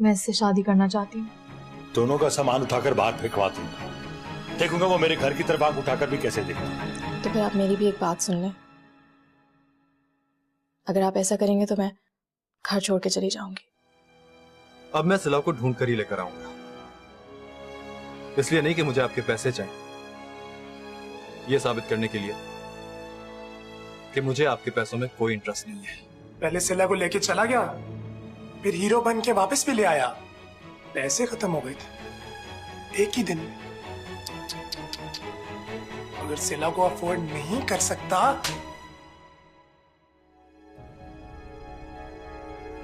मैं इससे शादी करना चाहती हूँ। दोनों का सामान उठाकर बाहर फेंकवा दूंगा। देखूंगा वो मेरे घर की तरफ आंख उठाकर भी कैसे देखता। तो फिर आप मेरी भी एक बात सुन लें। अगर आप ऐसा करेंगे तो मैं घर छोड़ के चली जाऊंगी। अब मैं सिला को ढूंढ कर ही लेकर आऊंगा, इसलिए नहीं कि मुझे आपके पैसे चाहिए, यह साबित करने के लिए कि मुझे आपके पैसों में कोई इंटरेस्ट नहीं है। पहले सिला को लेके चला गया, फिर हीरो बन के वापस भी ले आया, पैसे खत्म हो गए थे एक ही दिन में। अगर सिला को अफोर्ड नहीं कर सकता।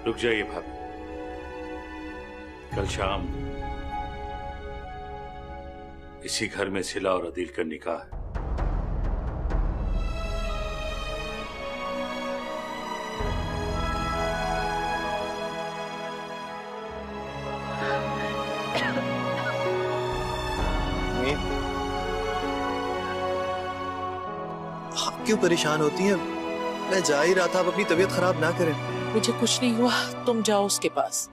रुक जाइए भाभी, कल शाम इसी घर में सिला और अदील का निकाह है। आप क्यों परेशान होती हैं? मैं जा ही रहा था, आप अपनी तबीयत खराब ना करें। मुझे कुछ नहीं हुआ, तुम जाओ उसके पास।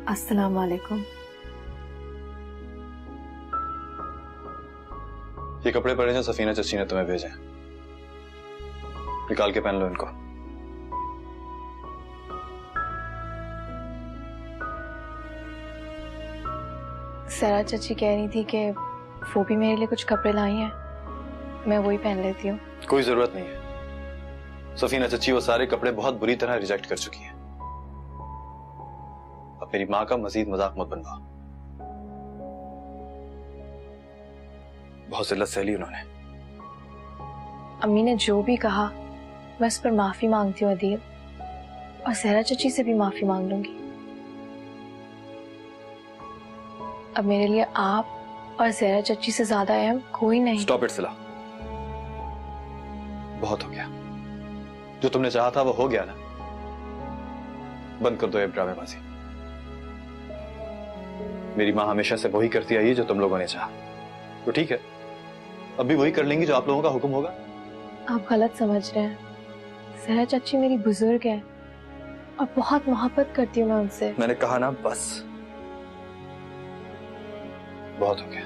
अस्सलाम वालेकुम। ये कपड़े पड़े जो सफीना चची ने तुम्हें भेजे, निकाल के पहन लो इनको। सरा चची कह रही थी कि वो भी मेरे लिए कुछ कपड़े लाई हैं, मैं वही पहन लेती हूँ। कोई जरूरत नहीं है। सफीना चची वो सारे कपड़े बहुत बुरी तरह रिजेक्ट कर चुकी हैं। अब मेरी माँ का मजीद मजाक मत बनवाओ। बहुत जिल्लत सहली उन्होंने। अम्मी ने जो भी कहा मैं उस पर माफी मांगती हूँ अदील, और सहरा चची से भी माफी मांग लूंगी। अब मेरे लिए आप और सहरा चची से ज्यादा अहम कोई नहीं। स्टॉप इट सिला, बहुत हो गया। जो तुमने चाहा था वो हो गया ना, बंद कर दो ये ड्रामेबाजी। मेरी माँ हमेशा से वही करती आई है जो तुम लोगों ने चाहा, तो ठीक है, अब भी वही कर लेंगी जो आप लोगों का हुक्म होगा। आप गलत समझ रहे हैं। सहरा चची मेरी बुजुर्ग है और बहुत मोहब्बत करती हूँ मैं उनसे। मैंने कहा ना, बस बहुत हो गया।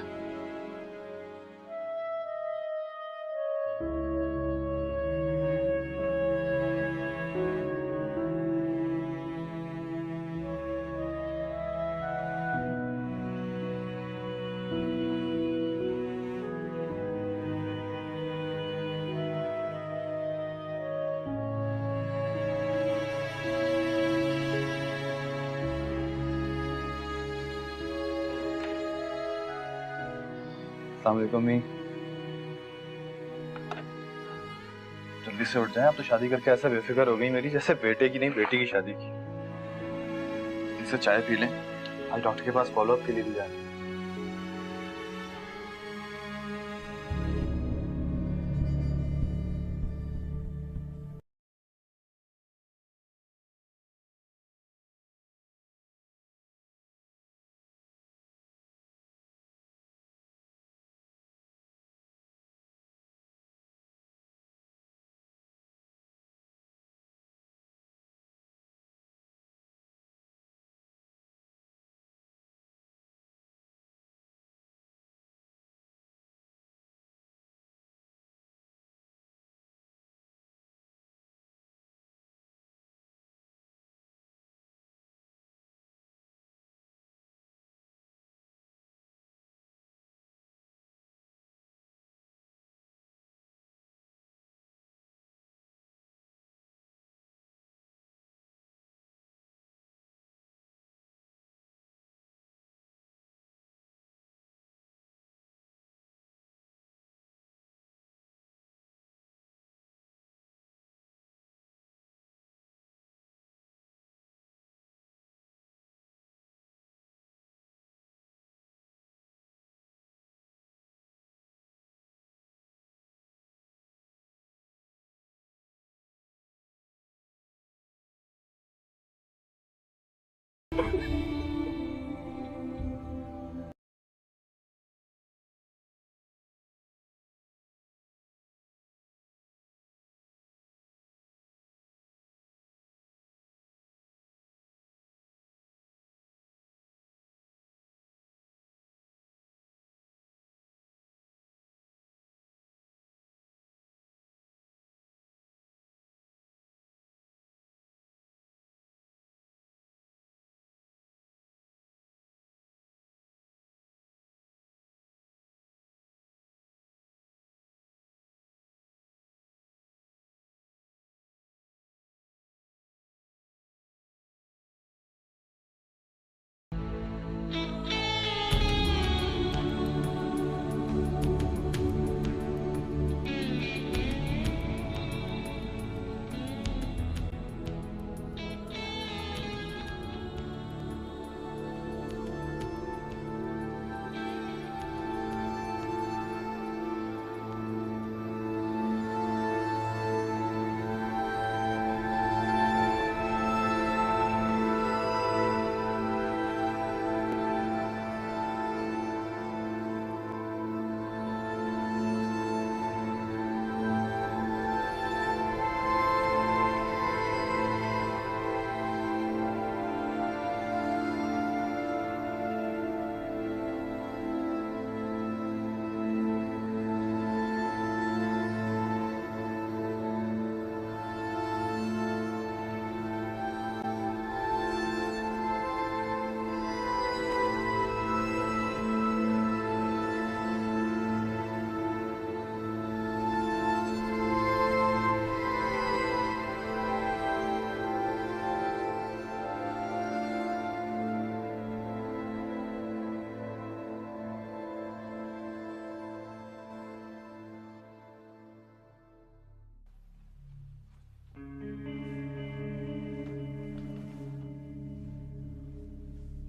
अस्सलाम वालेकुम। जल्दी से उठ जाएं, आप तो शादी करके ऐसा बेफिक्र हो गई मेरी, जैसे बेटे की नहीं बेटी की शादी की। इनसे चाय पी लें, आज डॉक्टर के पास फॉलोअप के लिए भी जाएं।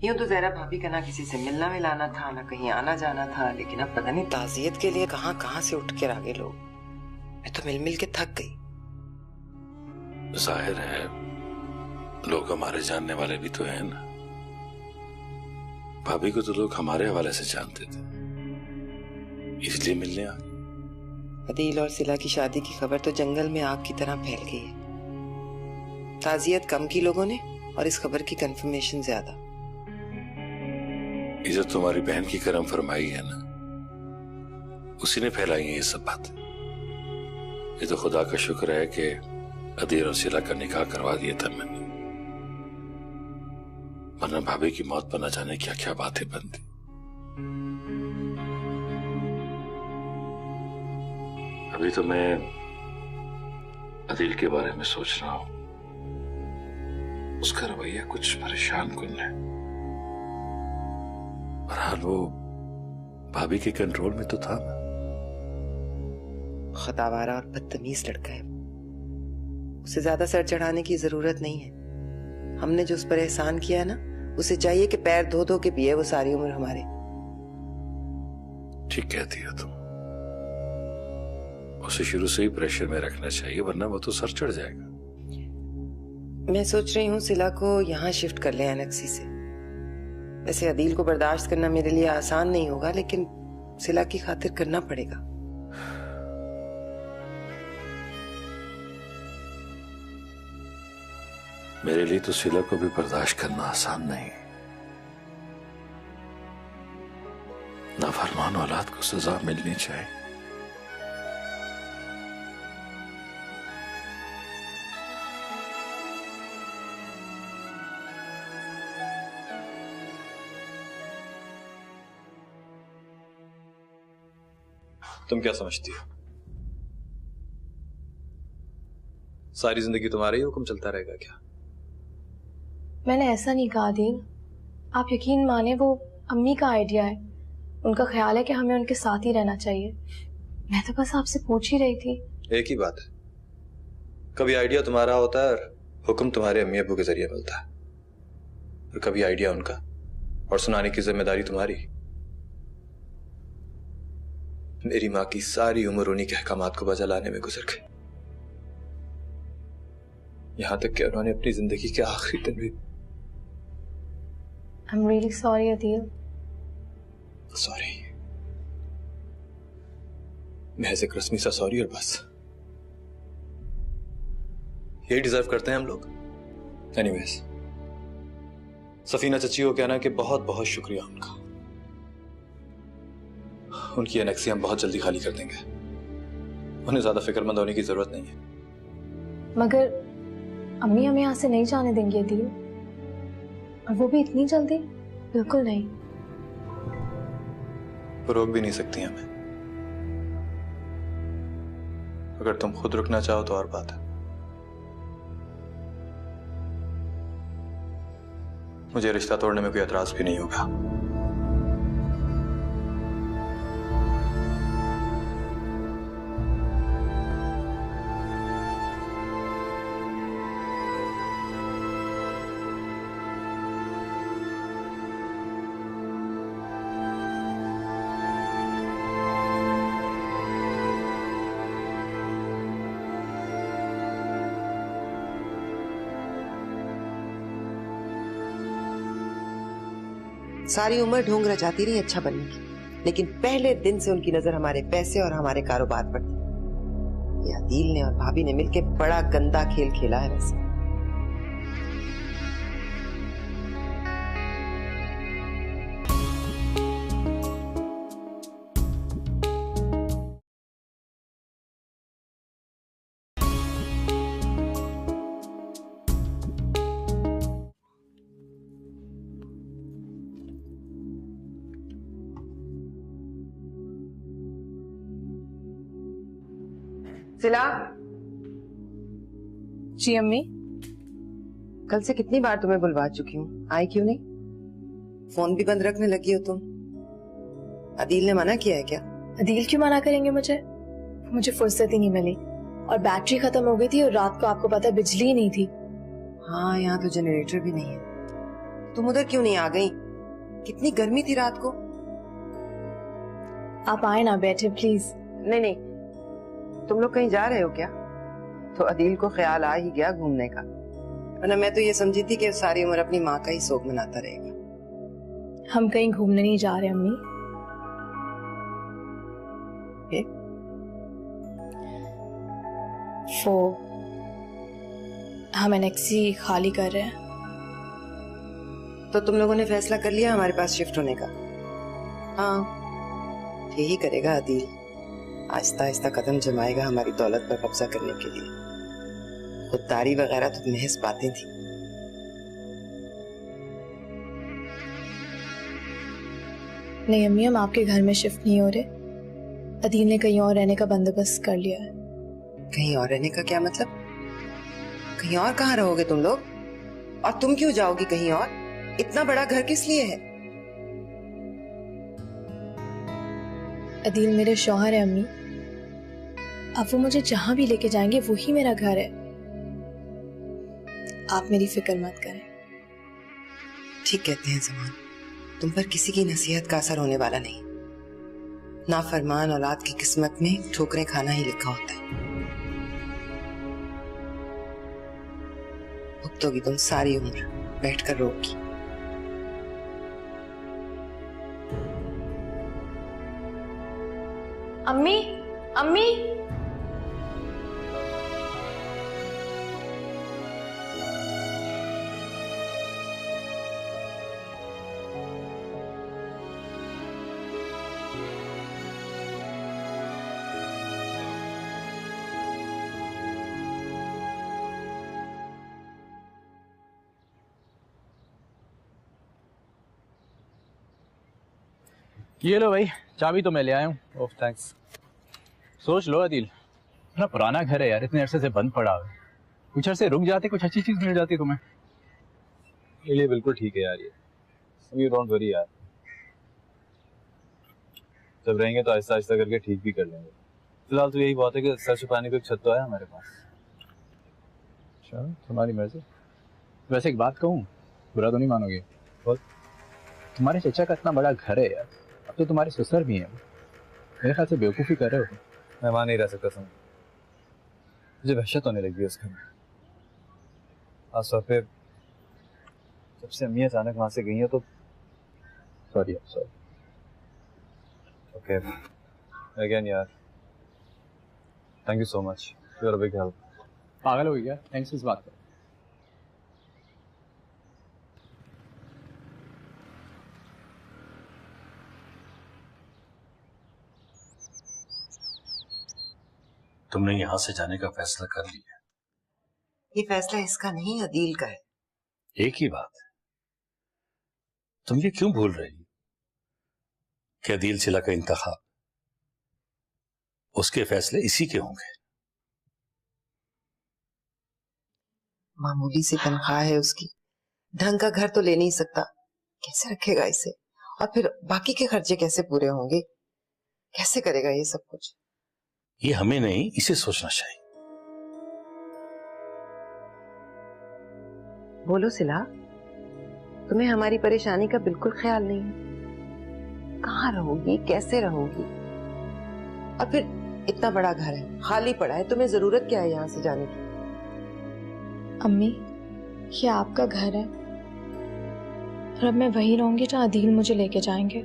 यूं तो जहरा भाभी का ना किसी से मिलना मिलाना था, ना कहीं आना जाना था, लेकिन अब पता नहीं ताजियत के लिए कहां कहां से उठ के आ गए लोग। मैं तो मिल मिल के थक गई। जाहिर है लोग हमारे जानने वाले भी तो हैं ना। भाभी को तो लोग हमारे हवाले से जानते थे, इसलिए मिलने आ गए। अदील और सिला की शादी की खबर तो जंगल में आग की तरह फैल गई है। ताजियत कम की लोगों ने और इस खबर की कंफर्मेशन ज्यादा। इज्जत तुम्हारी बहन की करम फरमाई है ना, उसी ने फैलाई है ये सब बातें। ये तो खुदा का शुक्र है कि अदील और सिला का निकाह करवा दिया था मैंने, वरना भाभी की मौत पर न जाने क्या क्या बातें बनती। अभी तो मैं अदील के बारे में सोच रहा हूं। उसका रवैया कुछ परेशान कुन है। बहरहाल वो भाभी के कंट्रोल में तो था ना। खुदावारा और बदतमीज लड़का है, उसे ज्यादा सर चढ़ाने की जरूरत नहीं है। हमने जो उस पर एहसान किया है ना, उसे चाहिए कि पैर धो धो के पिए वो सारी उम्र हमारे। ठीक कहती हो तुम। उसे शुरू से ही प्रेशर में रखना चाहिए, वरना वो तो सर चढ़ जाएगा। मैं सोच रही हूँ सिला को यहाँ शिफ्ट कर ले एनेक्सी से। वैसे अदील को बर्दाश्त करना मेरे लिए आसान नहीं होगा, लेकिन सिला की खातिर करना पड़ेगा। मेरे लिए तो सिला को भी बर्दाश्त करना आसान नहीं। नाफरमान औलाद को सजा मिलनी चाहिए। तुम क्या समझती हो? सारी जिंदगी तुम्हारा ही हुक्म चलता रहेगा क्या? मैंने ऐसा नहीं कहा दीन। आप यकीन माने वो अम्मी का आइडिया है। उनका ख्याल है कि हमें उनके साथ ही रहना चाहिए। मैं तो बस आपसे पूछ ही रही थी। एक ही बात है, कभी आइडिया तुम्हारा होता है और हुक्म तुम्हारे अम्मी अब्बू के जरिए मिलता है, और कभी आइडिया उनका और सुनाने की जिम्मेदारी तुम्हारी। मेरी माँ की सारी उम्र उन्हीं के अहकामात को बजा लाने में गुजर गई, यहां तक कि उन्होंने अपनी जिंदगी के आखिरी दिन भी I'm really sorry, Adil. Sorry, महज एक रस्मी सा सॉरी और बस। यही डिजर्व करते हैं हम लोग। एनीवेज, सफीना चची को कहना कि बहुत बहुत शुक्रिया उनका। उनकी एनेक्सी हम बहुत जल्दी खाली कर देंगे। उन्हें ज्यादा फिक्रमंद होने की जरूरत नहीं है। मगर अम्मी हमें यहाँ से नहीं जाने देंगी अदील, और वो भी इतनी जल्दी? बिल्कुल नहीं। वो रोक भी नहीं सकती हमें। अगर तुम खुद रुकना चाहो तो और बात है। मुझे रिश्ता तोड़ने में कोई एतराज भी नहीं होगा। सारी उम्र ढोंग रचाती रही अच्छा बनने की, लेकिन पहले दिन से उनकी नजर हमारे पैसे और हमारे कारोबार पर थी। ये अदील ने और भाभी ने मिलकर बड़ा गंदा खेल खेला है वैसे। सिला, जी अम्मी। कल से कितनी बार तुम्हें बुलवा चुकी हूँ, आई क्यों नहीं? फोन भी बंद रखने लगी हो तुम। अदील ने मना किया है क्या? अदील क्यों मना करेंगे मुझे फुर्सत ही नहीं मिली, और बैटरी खत्म हो गई थी, और रात को आपको पता है बिजली ही नहीं थी। हाँ, यहाँ तो जनरेटर भी नहीं है। तुम उधर क्यों नहीं आ गई? कितनी गर्मी थी रात को। आप आए ना, बैठे प्लीज। नहीं, तुम लोग कहीं जा रहे हो क्या? तो अदील को ख्याल आ ही गया घूमने का, वरना मैं तो ये समझी थी कि सारी उम्र अपनी माँ का ही शोक मनाता रहेगा। हम कहीं घूमने नहीं जा रहे अम्मी। वो हम एनेक्सी खाली कर रहे हैं। तो तुम लोगों ने फैसला कर लिया हमारे पास शिफ्ट होने का? हाँ, यही करेगा अदील। आहिस्ता आहिस्ता कदम जमाएगा हमारी दौलत पर कब्जा करने के लिए। खुददारी वगैरह तो महज बातें थी। नहीं अम्मी, हम आपके घर में शिफ्ट नहीं हो रहे। अदील ने कहीं और रहने का बंदोबस्त कर लिया है। कहीं और रहने का क्या मतलब? कहीं और कहाँ रहोगे तुम लोग? और तुम क्यों जाओगी कहीं और? इतना बड़ा घर किस लिए है? अदील मेरे शौहर है अम्मी। अब वो मुझे जहां भी लेके जाएंगे वही मेरा घर है। आप मेरी फिक्र मत करें। ठीक कहते हैं ज़मान, तुम पर किसी की नसीहत का असर होने वाला नहीं। नाफरमान औलाद की किस्मत में ठोकरें खाना ही लिखा होता है। भुगतोगी तुम सारी उम्र, बैठकर रोगी। अम्मी, अम्मी, ये लो भाई, चाबी तो मैं ले आया हूँ। ओह थैंक्स। सोच लो अदिल, इतना पुराना घर है यार, इतने अरसे से बंद पड़ा है। कुछ अरसे रुक जाते, कुछ अच्छी चीज मिल जाती तुम्हें। ये लिए बिल्कुल ठीक है यार, ये डोंट वरी यार। जब रहेंगे तो आहिस्ता आहिस्ता करके ठीक भी कर लेंगे। फिलहाल तो यही बात है कि सर छुपाने को एक छत तो है हमारे पास। अच्छा, तुम्हारी मर्जी। वैसे एक बात कहूँ, बुरा तो नहीं मानोगे? बोल। तुम्हारे चचा का इतना बड़ा घर है यार, अब तो तुम्हारे ससुर भी हैं। मेरे ख्याल से बेवकूफ़ी कर रहे हो। मैं वहां नहीं रह सकता सुन, मुझे वहशत होने लगी है उस घर में। खास तौर पे जब से अम्मी अचानक वहां से गई है तो सॉरी ओके अगेन यार, thank you so much, you are a big help. पागल हो गया, थैंक्स इस बात पर। तुमने यहां से जाने का फैसला कर लिया? ये फैसला इसका नहीं, अदील का है। एक ही बात है, तुम ये क्यों भूल रही कि अदील सिला का इंतखाब, उसके फैसले इसी के होंगे। मामूली सी तनख्वाह है उसकी, ढंग का घर तो ले नहीं सकता, कैसे रखेगा इसे? और फिर बाकी के खर्चे कैसे पूरे होंगे? कैसे करेगा ये सब कुछ? ये हमें नहीं, इसे सोचना चाहिए। बोलो सिला, तुम्हें हमारी परेशानी का बिल्कुल ख्याल नहीं है? कहाँ रहोगी, कैसे रहोगी? और फिर इतना बड़ा घर है, खाली पड़ा है, तुम्हें जरूरत क्या है यहाँ से जाने की? अम्मी, ये आपका घर है और अब मैं वहीं रहूंगी जहाँ अदील मुझे लेके जाएंगे।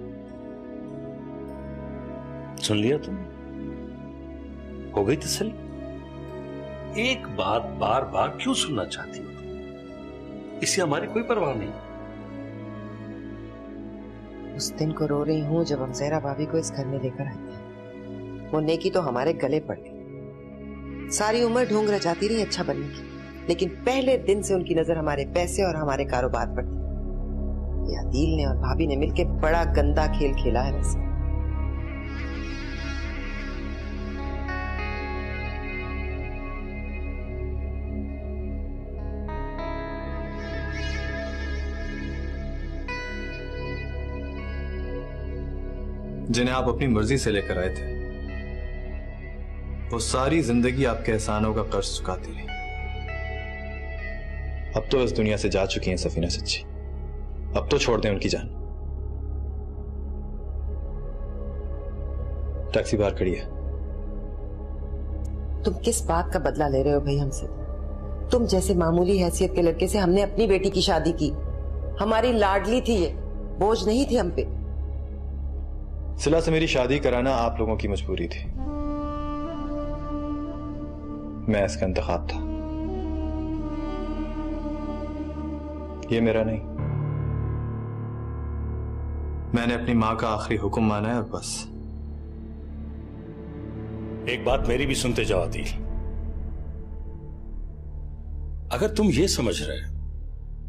सुन लिया तुम? हो गई तसल्ली? एक बात बार बार क्यों सुनना चाहती हो तुम? इसे हमारी कोई परवाह नहीं। उस दिन को रो रही हूँ जब हम जहरा भाभी को इस घर में लेकर आए थे। वो नेकी तो हमारे गले पड़ गई। सारी उम्र ढूंढ रचाती रही अच्छा बनने की, लेकिन पहले दिन से उनकी नजर हमारे पैसे और हमारे कारोबार पर थी। ये अदील ने और भाभी ने मिलकर बड़ा गंदा खेल खेला है वैसे। जिन्हें आप अपनी मर्जी से लेकर आए थे, वो सारी जिंदगी आपके एहसानों का कर्ज चुकाती रही। अब तो इस दुनिया से जा चुकी हैं सफीना सच्ची, अब तो छोड़ दें उनकी जान। टैक्सी बाहर खड़ी है। तुम किस बात का बदला ले रहे हो भाई हमसे? तुम जैसे मामूली हैसियत के लड़के से हमने अपनी बेटी की शादी की। हमारी लाडली थी ये, बोझ नहीं थी हम पे। सिला से मेरी शादी कराना आप लोगों की मजबूरी थी, मैं इसका इंतखाब था। ये मेरा नहीं, मैंने अपनी मां का आखिरी हुक्म माना है और बस। एक बात मेरी भी सुनते जाओ अदील। अगर तुम ये समझ रहे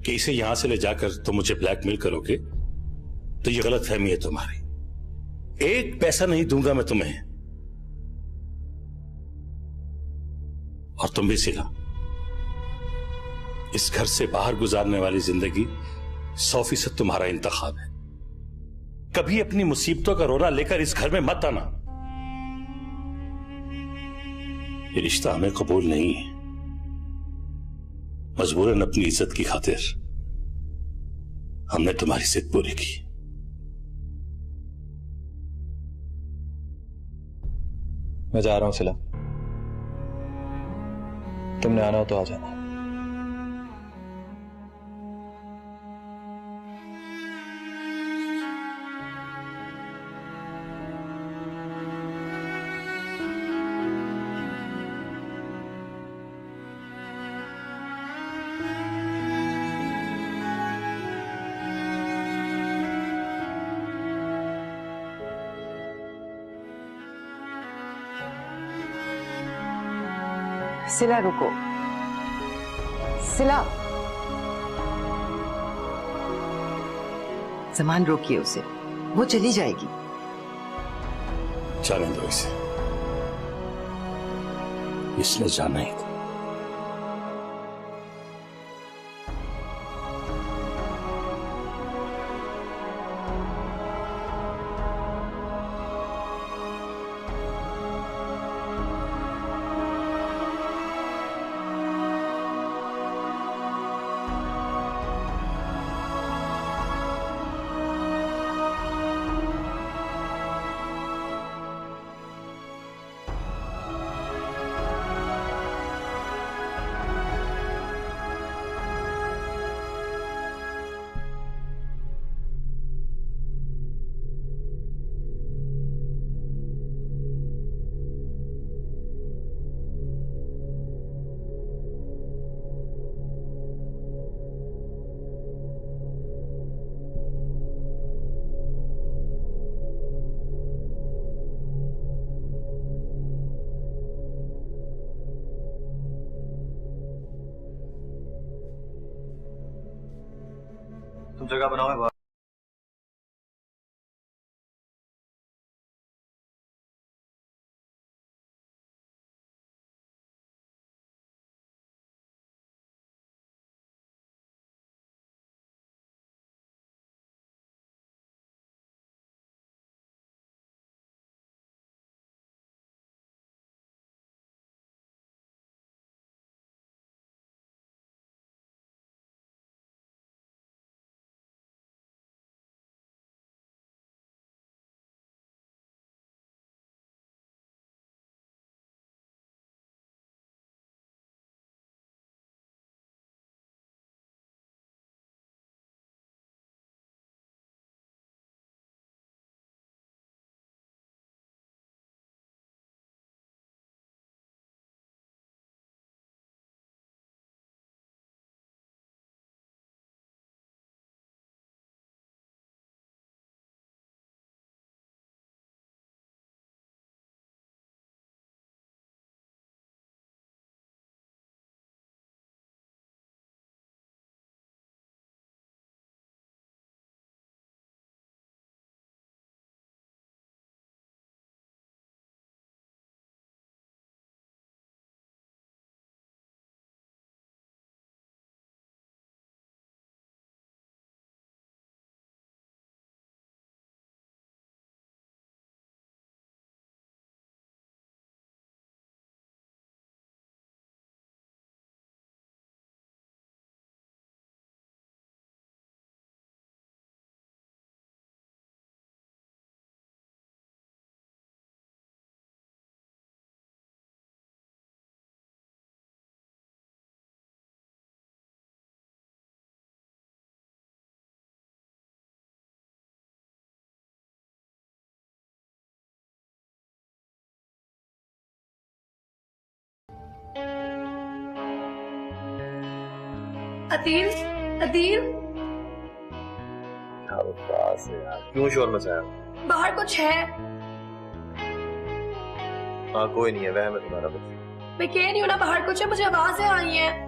कि इसे यहां से ले जाकर तुम मुझे ब्लैकमेल करोगे, तो ये गलत फहमी है तुम्हारी। एक पैसा नहीं दूंगा मैं तुम्हें। और तुम भी सिला, इस घर से बाहर गुजारने वाली जिंदगी 100% तुम्हारा इंतखाब है। कभी अपनी मुसीबतों का रोना लेकर इस घर में मत आना। ये रिश्ता हमें कबूल नहीं है। मजबूरन अपनी इज्जत की खातिर हमने तुम्हारी जिद पूरी की। मैं जा रहा हूं सिला, तुमने आना हो तो आ जाना। सिला रुको, सिला। सामान रोकिए उसे, वो चली जाएगी। जाने दो इसे, इसने जाना ही था। तुम जगह बनाओ, मैं बाहर। अदील, अदील, क्या बकवास है यार, क्यों शोर मचाया? बाहर कुछ है? हाँ कोई नहीं है, वह मैं तुम्हारा बच्चा। मैं कह रही हूँ ना बाहर कुछ है, मुझे आवाजें आई हैं।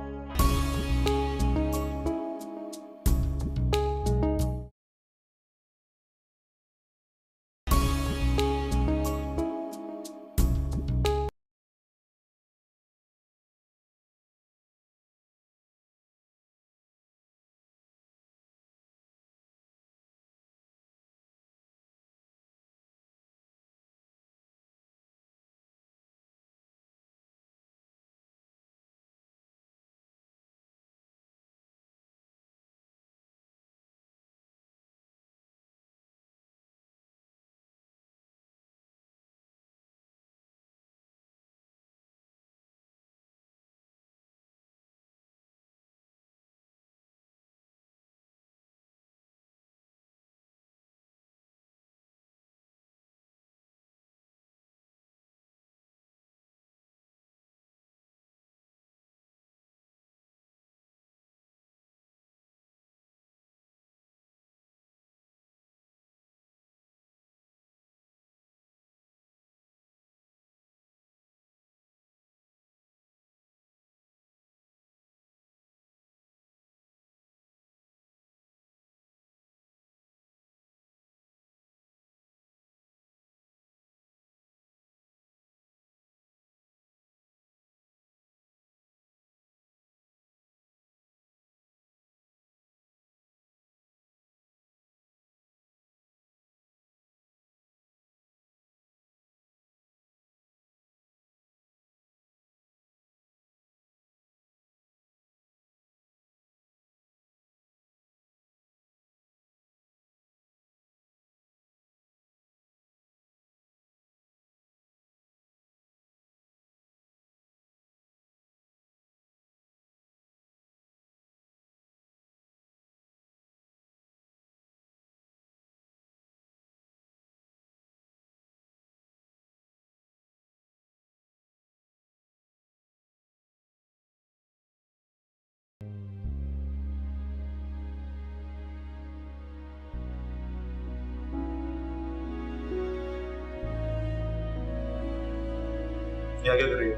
क्या क्या कर रही हो?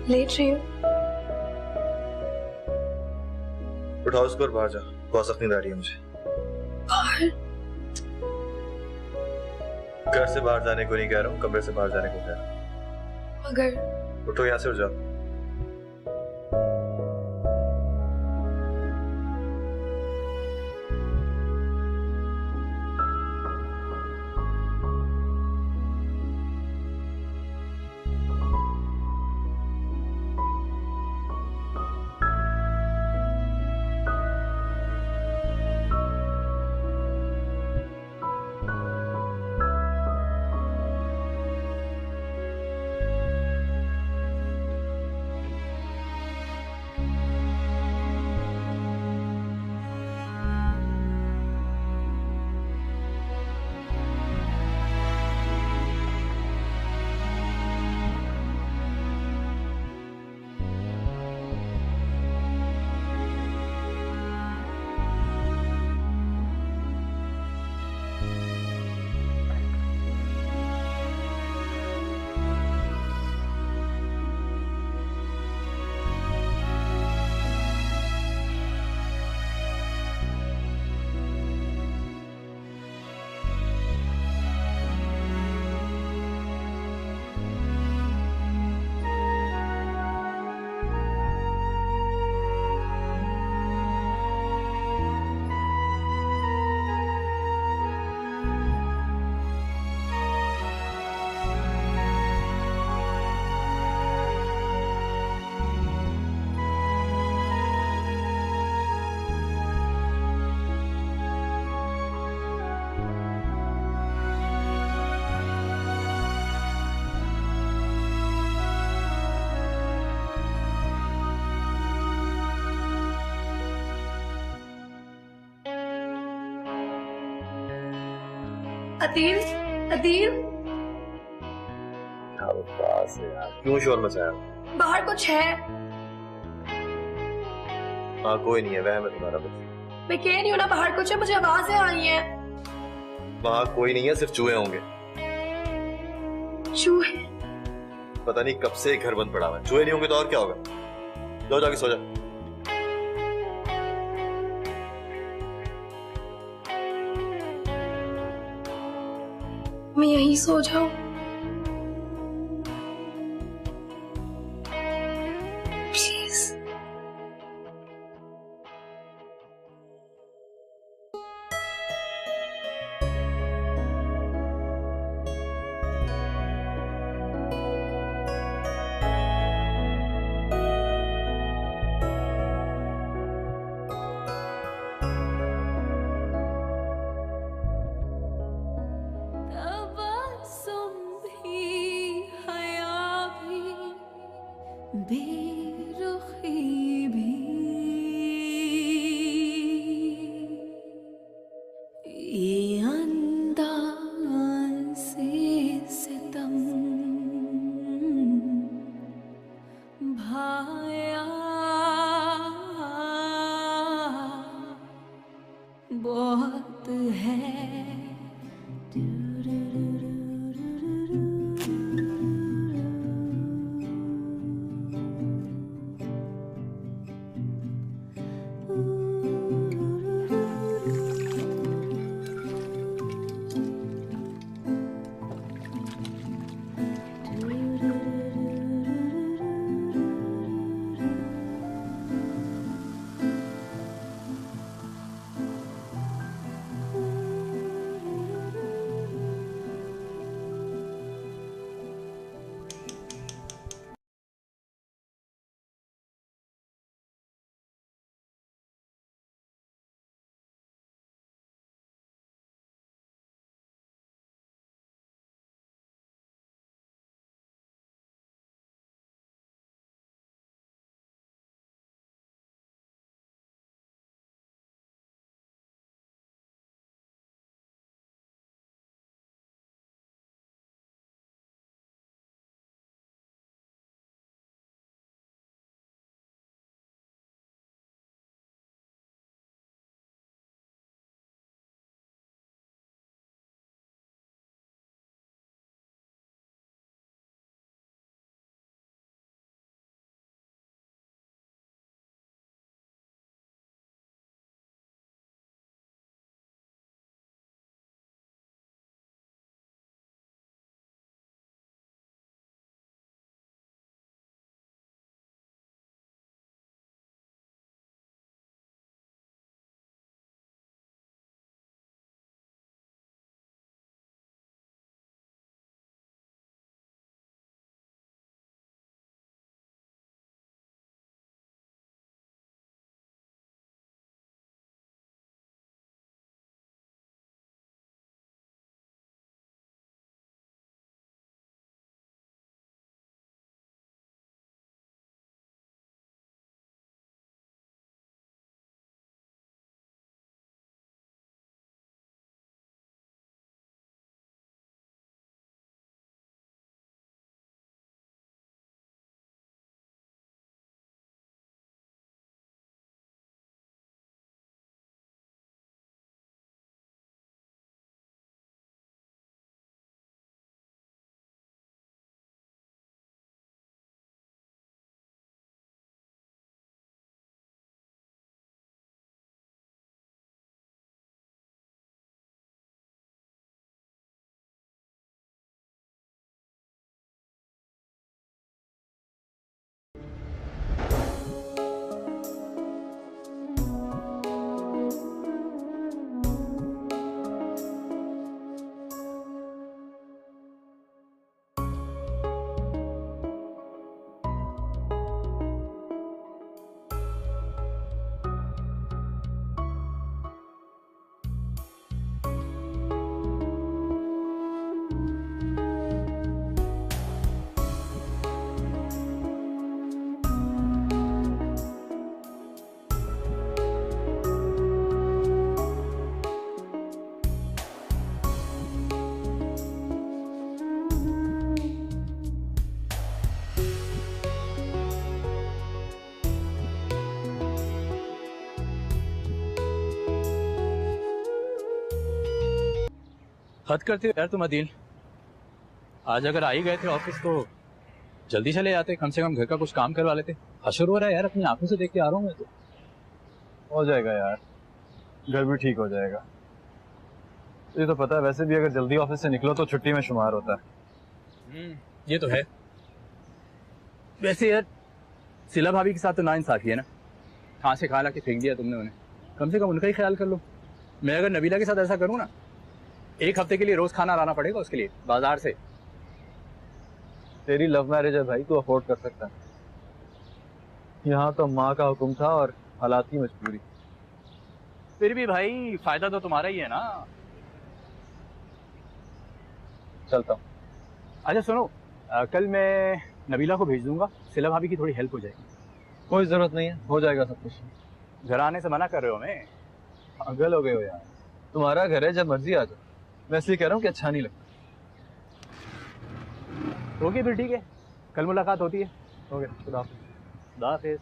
लेट रही हूँ। उठाओ उसको और बाहर जा, बहुत सख्त नींद आ रही है मुझे। बाहर? घर से बाहर जाने को नहीं कह रहा हूँ, कमरे से बाहर जाने को कह रहा हूँ। मगर उठो यहाँ से और जाओ। अदील, अदील, क्यों शोर मचाया? बाहर कुछ है? हाँ कोई नहीं है, वह मैं तुम्हारा बच्चा। मैं कह रही हूँ ना बाहर कुछ है, मुझे आवाजें आ रही हैं। वहाँ कोई नहीं है, सिर्फ चूहे होंगे। चूहे? पता नहीं कब से घर बंद पड़ा हुआ है। चूहे नहीं होंगे तो और क्या होगा? जाओ जाके सो जा। मैं यहीं सो जाऊं? प्लीज। बेरुखी भी ये अंदाज़े सितम भाया बहुत है। हद करते हो यार तुम अदील। आज अगर आ ही गए थे ऑफिस तो जल्दी चले जाते, कम से कम घर का कुछ काम करवा लेते। हशर हो रहा है यार, अपनी आंखों से देख के आ रहा हूँ मैं तो। हो जाएगा यार, घर भी ठीक हो जाएगा। ये तो पता है, वैसे भी अगर जल्दी ऑफिस से निकलो तो छुट्टी में शुमार होता है। ये तो है। वैसे यार सिला भाभी के साथ तो नाइंसाफी है ना, कहाँ से खा ला के फेंक दिया तुमने उन्हें। कम से कम उनका ही ख्याल कर लो। मैं अगर नबीला के साथ ऐसा करूँ ना, 1 हफ्ते के लिए रोज खाना लाना पड़ेगा उसके लिए बाजार से। तेरी लव मैरिज है भाई, तू अफोर्ड कर सकता है। यहाँ तो माँ का हुक्म था और हालात की मजबूरी। फिर भी भाई फायदा तो तुम्हारा ही है ना। चलता हूँ। अच्छा सुनो, कल मैं नबीला को भेज दूंगा, सिला भाभी की थोड़ी हेल्प हो जाएगी। कोई जरूरत नहीं है, हो जाएगा सब कुछ। घर आने से मना कर रहे हो हमें? पागल हो गए हो यार। तुम्हारा घर है, जब मर्जी आ जाओ। मैं इसलिए कह रहा हूँ कि अच्छा नहीं लगता। ओके फिर ठीक है, कल मुलाकात होती है। ओके, खुदा हाफिज़। खुदा हाफिज़।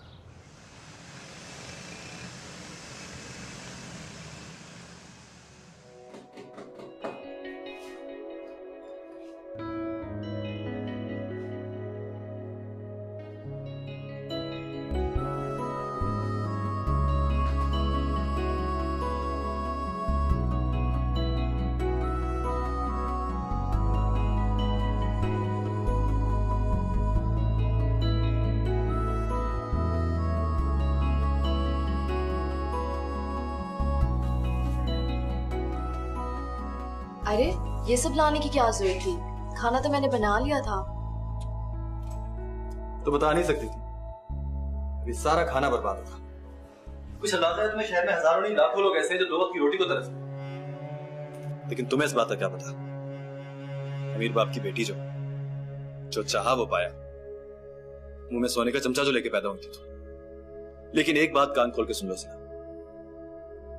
अरे ये सब लाने की क्या जरूरत थी? खाना तो मैंने बना लिया था। तो बता नहीं सकती थी? अभी सारा खाना बर्बाद होगा। कुछ अंदाजा है तुम्हें? शहर में हजारों नहीं लाखों लोग ऐसे हैं जो 2 वक्त की रोटी को तरसते हैं, लेकिन तुम्हें इस बात का क्या पता? अमीर बाप की बेटी जो चाहा वो पाया। मुंह में सोने का चमचा जो लेके पैदा हुई थी तो। लेकिन एक बात कान खोल के सुन लो सिला,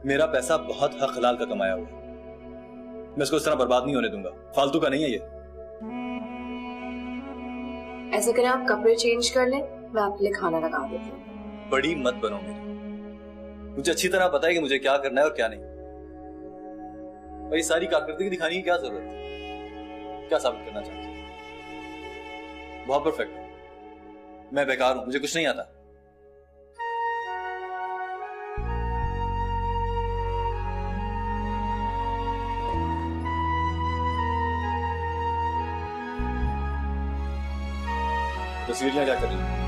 मेरा पैसा बहुत हक हलाल का कमाया हुआ है। मैं इसको इस तरह बर्बाद नहीं होने दूंगा। फालतू का नहीं है ये। ऐसा करें, आप कपड़े चेंज कर लें, मैं आपके लिए खाना लगा देती हूँ। बड़ी मत बनो मेरी। मुझे अच्छी तरह पता है कि मुझे क्या करना है और क्या नहीं। भाई सारी कारकर्दगी दिखाने की क्या जरूरत है? क्या साबित करना चाहती है? बहुत परफेक्ट है। मैं बेकार हूं, मुझे कुछ नहीं आता। तस्वीरें क्या कर रही हैं?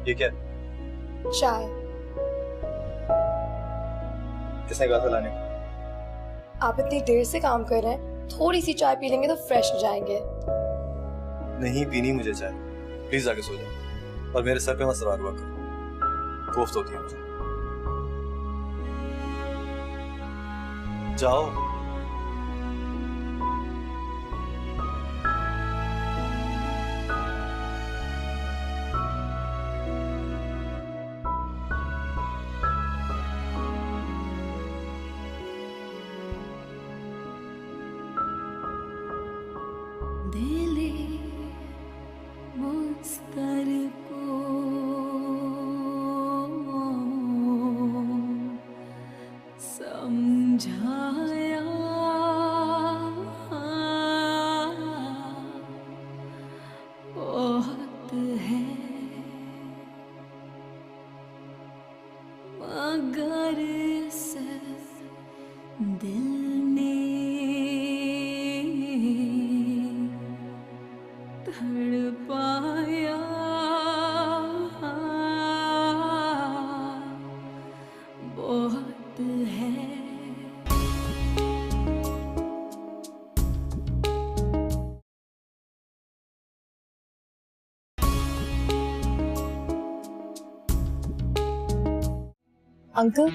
ये क्या? चाय। किसने कहा था लाने को? आप इतनी देर से काम कर रहे हैं, थोड़ी सी चाय पी लेंगे तो फ्रेश हो जाएंगे। नहीं पीनी मुझे चाय। प्लीज आके सो जाओ और मेरे सर पे मत सवार हुआ करो। कोफ्त होती है मुझे। जाओ। समझाया बहुत है, मगर सिर्फ दिल ने तड़पाया बहुत है। अंकल